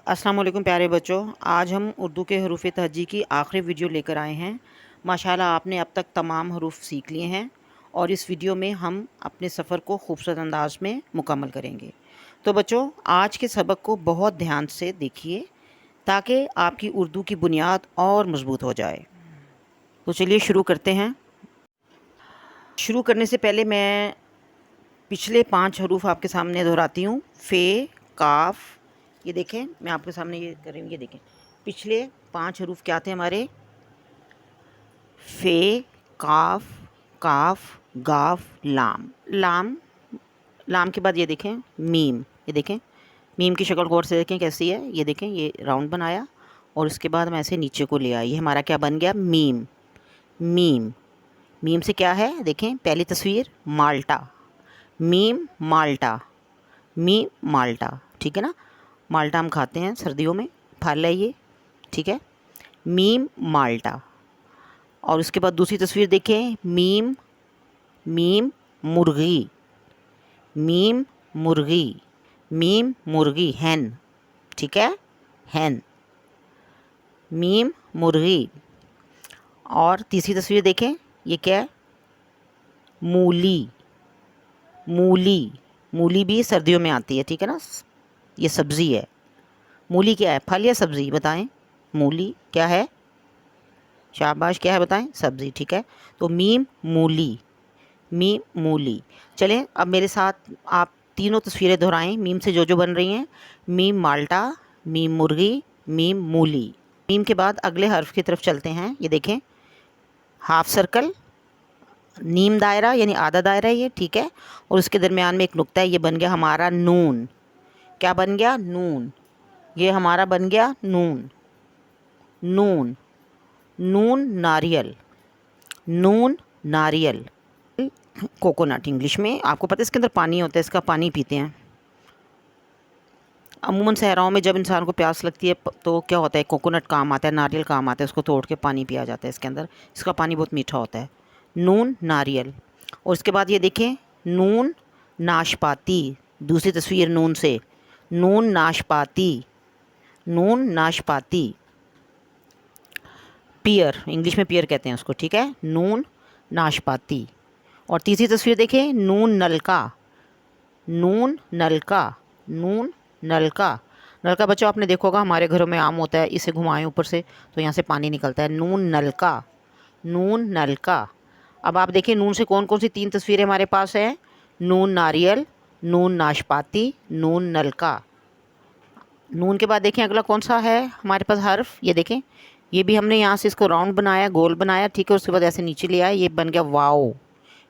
अस्सलाम वालेकुम प्यारे बच्चों, आज हम उर्दू के हरूफ तहज्जी की आखिरी वीडियो लेकर आए हैं। माशाल्लाह आपने अब तक तमाम हरूफ सीख लिए हैं और इस वीडियो में हम अपने सफ़र को खूबसूरत अंदाज में मुकम्मल करेंगे। तो बच्चों, आज के सबक को बहुत ध्यान से देखिए ताकि आपकी उर्दू की बुनियाद और मज़बूत हो जाए। तो चलिए शुरू करते हैं। शुरू करने से पहले मैं पिछले 5 हरूफ आपके सामने दोहराती हूँ। फ़े, काफ, ये देखें, मैं आपके सामने ये कर रही हूँ, ये देखें। पिछले 5 हरूफ क्या थे हमारे? फ़े, काफ, काफ, गाफ, लाम। लाम लाम के बाद ये देखें मीम, ये देखें मीम की शक्ल गौर से देखें कैसी है। ये देखें, ये राउंड बनाया और उसके बाद हम ऐसे नीचे को ले आए। ये हमारा क्या बन गया? मीम। मीम मीम से क्या है? देखें पहली तस्वीर माल्टा, मीम माल्टा, मीम माल्टा, ठीक है ना। माल्टा हम खाते हैं सर्दियों में, फल है ये, ठीक है। मीम माल्टा। और उसके बाद दूसरी तस्वीर देखें, मीम, मीम मुर्गी, मीम मुर्गी, मीम मुर्गी, हैन, ठीक है, हैन, मीम मुर्गी। और तीसरी तस्वीर देखें, ये क्या है? मूली, मूली। मूली भी सर्दियों में आती है, ठीक है ना, ये सब्ज़ी है। मूली क्या है, फल या सब्ज़ी? बताएं। मूली क्या है? शाबाश, क्या है बताएं? सब्ज़ी, ठीक है। तो मीम मूली, मीम मूली। चलें अब मेरे साथ आप तीनों तस्वीरें दोहराएं मीम से जो बन रही हैं। मीम माल्टा, मीम मुर्गी, मीम मूली। मीम के बाद अगले हर्फ की तरफ चलते हैं। ये देखें, हाफ सर्कल, नीम दायरा यानी आधा दायरा ये, ठीक है। और उसके दरमियान में एक नुक्ता है, ये बन गया हमारा नून। क्या बन गया? नून। ये हमारा बन गया नून। नून, नून नारियल, नून नारियल। कोकोनट इंग्लिश में, आपको पता है इसके अंदर पानी होता है, इसका पानी पीते हैं। अमूमन सहराओं में जब इंसान को प्यास लगती है तो क्या होता है, कोकोनट काम आता है, नारियल काम आता है, उसको तोड़ के पानी पिया जाता है इसके अंदर। इसका पानी बहुत मीठा होता है। नून नारियल। और इसके बाद ये देखें, नून नाशपाती। दूसरी तस्वीर नून से, नून नाशपाती, नून नाशपाती। पियर, इंग्लिश में पियर कहते हैं उसको, ठीक है, नून नाशपाती। और तीसरी तस्वीर देखें, नून नलका, नून नलका, नून नलका। नलका बच्चों आपने देखा होगा, हमारे घरों में आम होता है, इसे घुमाएं ऊपर से तो यहाँ से पानी निकलता है। नून नलका, नून नलका। अब आप देखें नून से कौन कौन सी 3 तस्वीरें हमारे पास है? नून नारियल, नून नाशपाती, नून नलका। नून के बाद देखें अगला कौन सा है हमारे पास हर्फ? ये देखें, ये भी हमने यहाँ से इसको राउंड बनाया, गोल बनाया, ठीक है। उसके बाद ऐसे नीचे ले आया, ये बन गया वाओ।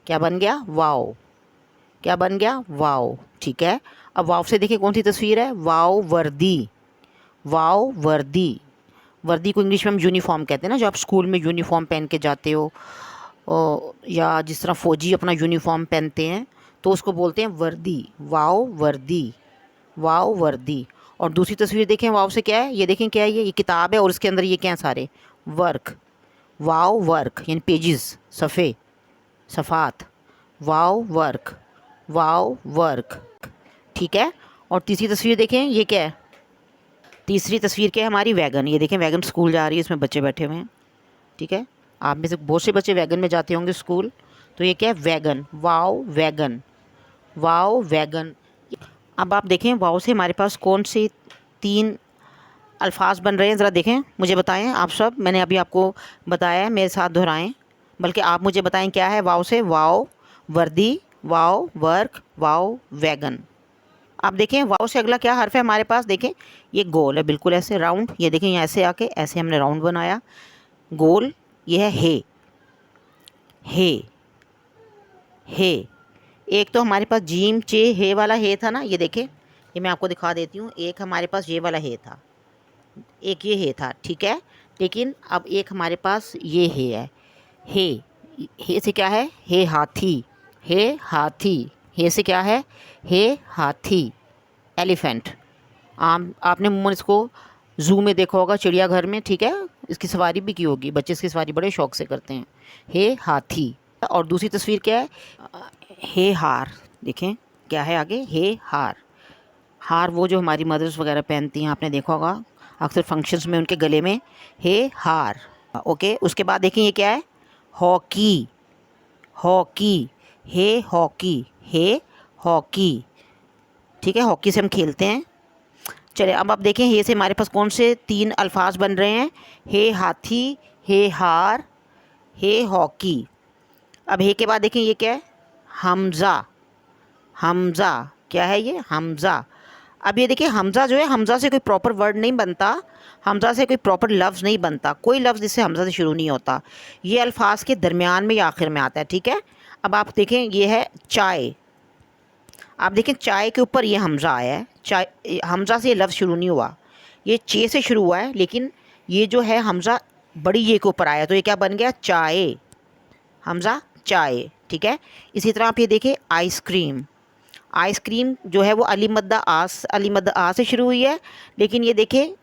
क्या बन गया? वाओ। क्या बन गया? वाओ, ठीक है। अब वाओ से देखिए कौन सी तस्वीर है? वाओ वर्दी, वाओ वर्दी। वर्दी को इंग्लिश में हम यूनिफॉर्म कहते हैं ना, जो आप स्कूल में यूनिफॉर्म पहन के जाते हो, या जिस तरह फ़ौजी अपना यूनिफॉर्म पहनते हैं तो उसको बोलते हैं वर्दी। वाओ वर्दी, वाओ वर्दी। और दूसरी तस्वीर देखें, वाओ से क्या है? ये देखें क्या है, ये किताब है और इसके अंदर ये क्या है? सारे वर्क। वाओ वर्क यानी पेजेस, सफ़े, सफ़ात। वाओ वर्क, वाओ वर्क, ठीक है। और तीसरी तस्वीर देखें, ये क्या है? तीसरी तस्वीर क्या है हमारी? वैगन। ये देखें वैगन स्कूल जा रही है, इसमें बच्चे बैठे हुए हैं, ठीक है। आप में से बहुत से बच्चे वैगन में जाते होंगे स्कूल। तो ये क्या है? Wagon. Wow wagon, wow wagon. अब आप देखें वाओ से हमारे पास कौन से 3 अल्फाज बन रहे हैं, ज़रा देखें, मुझे बताएं आप सब। मैंने अभी आपको बताया है, मेरे साथ दोहराएं, बल्कि आप मुझे बताएं क्या है वाओ से? वाओ वर्दी, वाओ वर्क, वाओ वैगन। आप देखें वाओ से अगला क्या हर्फ है हमारे पास? देखें ये गोल है, बिल्कुल ऐसे राउंड। ये देखें यहाँ ऐसे आके ऐसे हमने राउंड बनाया, गोल। ये है हे, हे, हे। एक तो हमारे पास जीम चे हे वाला हे था ना, ये देखें, ये मैं आपको दिखा देती हूँ। एक हमारे पास ये वाला हे था, एक ये हे था, ठीक है। लेकिन अब एक हमारे पास ये हे है। हे, हे से क्या है? हे हाथी, हे हाथी। हे से क्या है? हे हाथी, एलिफेंट। आपने अमूमन इसको ज़ू में देखा होगा, चिड़ियाघर में, ठीक है। इसकी सवारी भी की होगी, बच्चे इसकी सवारी बड़े शौक से करते हैं। हे हाथी। और दूसरी तस्वीर क्या है? हे हार। देखें क्या है आगे? हे हार। हार वो जो हमारी मदर्स वगैरह पहनती हैं, आपने देखा होगा अक्सर फंक्शंस में उनके गले में, हे हार। ओके, उसके बाद देखें ये क्या है, हॉकी, हॉकी, हे हॉकी, हे हॉकी। ठीक है, हॉकी से हम खेलते हैं। चलिए अब आप देखें हे से हमारे पास कौन से 3 अल्फाज बन रहे हैं, हे हाथी, हे हार, हे हॉकी। अब हे के बाद देखें ये क्या है, हमज़ा, हमज़ा, क्या है ये, हमज़ा। अब ये देखिए हमज़ा जो है, हमज़ा से कोई प्रॉपर वर्ड नहीं बनता, हमज़ा से कोई प्रॉपर लफ्ज़ नहीं बनता, कोई लफ्ज़ जिससे हमज़ा से शुरू नहीं होता। ये अल्फाज के दरमियान में या आखिर में आता है। ठीक है, अब आप देखें ये है चाय, आप देखें चाय के ऊपर ये हमज़ा आया है, चाय, हमज़ा से ये लफ्ज़ शुरू नहीं हुआ, ये चे से शुरू हुआ है, लेकिन ये जो है हमज़ा बड़ी ये के ऊपर आया, तो ये क्या बन गया, चाय, हमज़ा चाय। ठीक है, इसी तरह आप ये देखें आइसक्रीम, आइसक्रीम जो है वो अली मद्दा आ से शुरू हुई है, लेकिन ये देखें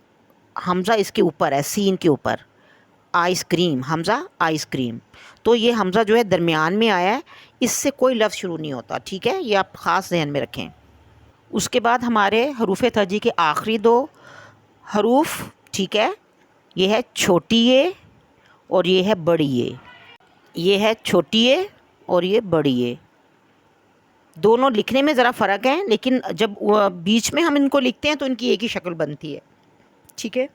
हमज़ा इसके ऊपर है, सीन के ऊपर, आइसक्रीम, हमज़ा आइसक्रीम। तो ये हमज़ा जो है दरमियान में आया है, इससे कोई लफ्ज़ शुरू नहीं होता। ठीक है, ये आप ख़ास ध्यान में रखें। उसके बाद हमारे हरूफ तर्जीह के आखिरी 2 हरूफ, ठीक है, ये है छोटी ए और ये है बड़ी ए, ये है छोटी ए और ये बड़ी ए। दोनों लिखने में ज़रा फ़र्क है, लेकिन जब बीच में हम इनको लिखते हैं तो इनकी एक ही शक्ल बनती है। ठीक है,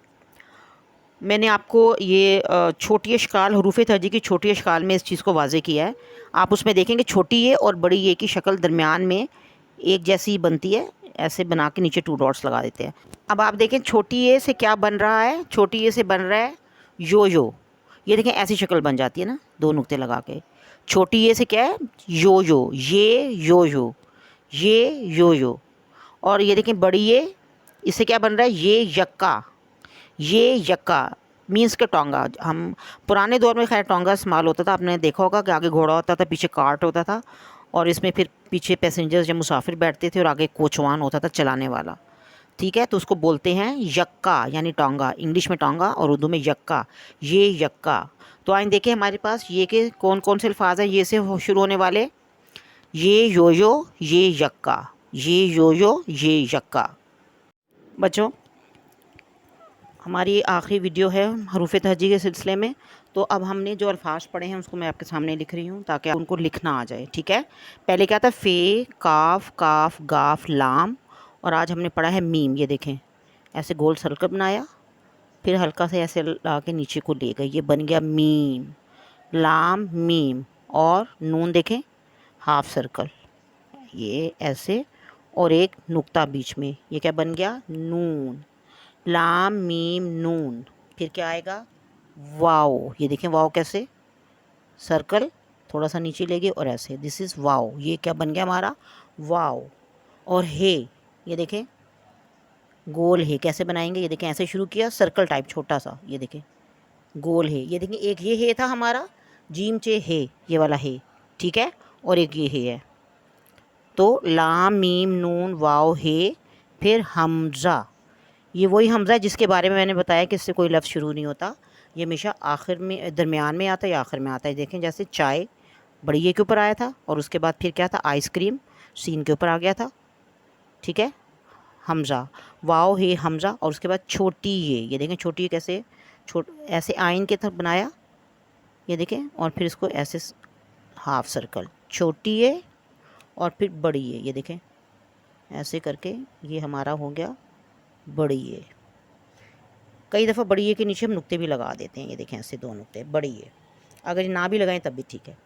मैंने आपको ये छोटी अशकाल, हरूफ तर्जीह की छोटी अशकाल में इस चीज़ को वाज़े किया है। आप उसमें देखेंगे छोटी ए और बड़ी ए की शक्ल दरमियान में एक जैसी बनती है, ऐसे बना के नीचे 2 डॉट्स लगा देते हैं। अब आप देखें छोटी ए से क्या बन रहा है, छोटी ए से बन रहा है यो यो, ये देखें ऐसी शक्ल बन जाती है ना, 2 नुक्ते लगा के। छोटी ए से क्या है, यो यो, ये यो यो, ये यो यो। और ये देखें बड़ी ए, इससे क्या बन रहा है, ये यक्का, ये यक्का, मीन्स के टोंगा। हम पुराने दौर में खैर टोंगा इस्तेमाल होता था, आपने देखा होगा कि आगे घोड़ा होता था, पीछे कार्ट होता था, और इसमें फिर पीछे पैसेंजर्स या मुसाफिर बैठते थे और आगे कोचवान होता था चलाने वाला। ठीक है, तो उसको बोलते हैं यक्का, यानी टोंगा, इंग्लिश में टोंगा और उर्दू में यक्का, ये यक्का। तो आइए देखें हमारे पास ये के कौन कौन से अल्फाज हैं ये से शुरू होने वाले, ये यो यो, ये यक्का, ये यो यो, ये यक्का। बच्चों हमारी आखिरी वीडियो है हरूफ तर्जीह के सिलसिले में, तो अब हमने जो अल्फाज पढ़े हैं उसको मैं आपके सामने लिख रही हूँ ताकि उनको लिखना आ जाए। ठीक है, पहले क्या था, फ़े, काफ, काफ, गाफ, लाम, और आज हमने पढ़ा है मीम। ये देखें ऐसे गोल सर्कल बनाया, फिर हल्का से ऐसे ला के नीचे को ले गए, ये बन गया मीम, लाम मीम। और नून देखें हाफ सर्कल, ये ऐसे, और एक नुक्ता बीच में, ये क्या बन गया, नून, लाम मीम नून। फिर क्या आएगा, वाओ, ये देखें वाओ कैसे, सर्कल थोड़ा सा नीचे ले गए और ऐसे, दिस इज़ वाओ, ये क्या बन गया हमारा, वाओ। और हे, ये देखें गोल है, कैसे बनाएंगे, ये देखें ऐसे शुरू किया, सर्कल टाइप छोटा सा, ये देखें गोल है। ये देखें एक ये है था हमारा, जीम चे है, ये वाला है, ठीक है, और एक ये है। तो लाम मीम नून वाओ है, फिर हमज़ा, ये वही हमज़ा है जिसके बारे में मैंने बताया कि इससे कोई लफ्ज़ शुरू नहीं होता, ये हमेशा आखिर में, दरमियान में आता है या आखिर में आता है। देखें जैसे चाय बड़ी ये के ऊपर आया था, और उसके बाद फिर क्या था, आइसक्रीम सीन के ऊपर आ गया था। ठीक है, हमज़ा, वाओ है हमज़ा, और उसके बाद छोटी ये देखें छोटी ये कैसे, ऐसे आइन के तरफ बनाया, ये देखें, और फिर इसको ऐसे हाफ सर्कल, छोटी ये और फिर बड़ी ये देखें ऐसे करके, ये हमारा हो गया बड़ी ये। कई दफ़ा बड़ी ये के नीचे हम नुक्ते भी लगा देते हैं, ये देखें ऐसे 2 नुक्ते, बड़ी ये, अगर ना भी लगाएं तब भी ठीक है।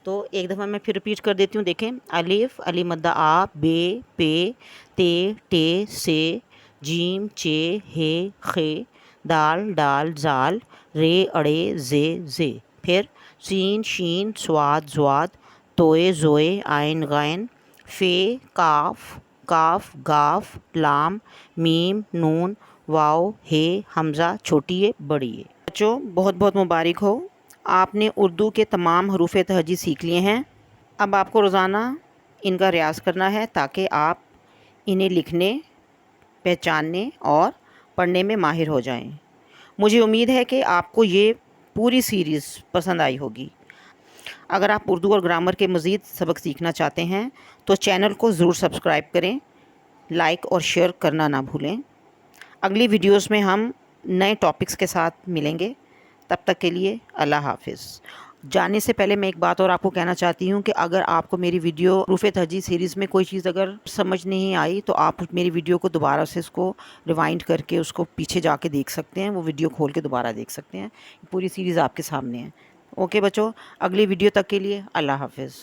तो एक दफ़ा मैं फिर रिपीट कर देती हूँ, देखें अलिफ अली मद्दा आ, बे, पे, ते, टे, से, जीम, चे, हे, खे, दाल, डाल, जाल, रे, अड़े, जे। फिर सीन, शीन, स्वाद, ज्वाद, तोए, जोए, आइन, गाइन, फ़े, काफ, काफ, गाफ, लाम, मीम, नून, वाओ, हे, हमज़ा, छोटी ये, बड़ी ये। बच्चों बहुत बहुत मुबारक हो, आपने उर्दू के तमाम हरूफ तहजी सीख लिए हैं। अब आपको रोज़ाना इनका रियाज़ करना है ताकि आप इन्हें लिखने, पहचानने और पढ़ने में माहिर हो जाएं। मुझे उम्मीद है कि आपको ये पूरी सीरीज़ पसंद आई होगी। अगर आप उर्दू और ग्रामर के मज़ीद सबक सीखना चाहते हैं तो चैनल को ज़रूर सब्सक्राइब करें, लाइक और शेयर करना ना भूलें। अगली वीडियोस में हम नए टॉपिक्स के साथ मिलेंगे। तब तक के लिए अल्लाह हाफ़िज़। जाने से पहले मैं एक बात और आपको कहना चाहती हूँ कि अगर आपको मेरी वीडियो रूफ़े तहजी सीरीज़ में कोई चीज़ अगर समझ नहीं आई तो आप मेरी वीडियो को दोबारा से उसको रिवाइंड करके उसको पीछे जाके देख सकते हैं, वो वीडियो खोल के दोबारा देख सकते हैं। पूरी सीरीज़ आपके सामने है। ओके बच्चों, अगली वीडियो तक के लिए अल्लाह हाफ़िज़।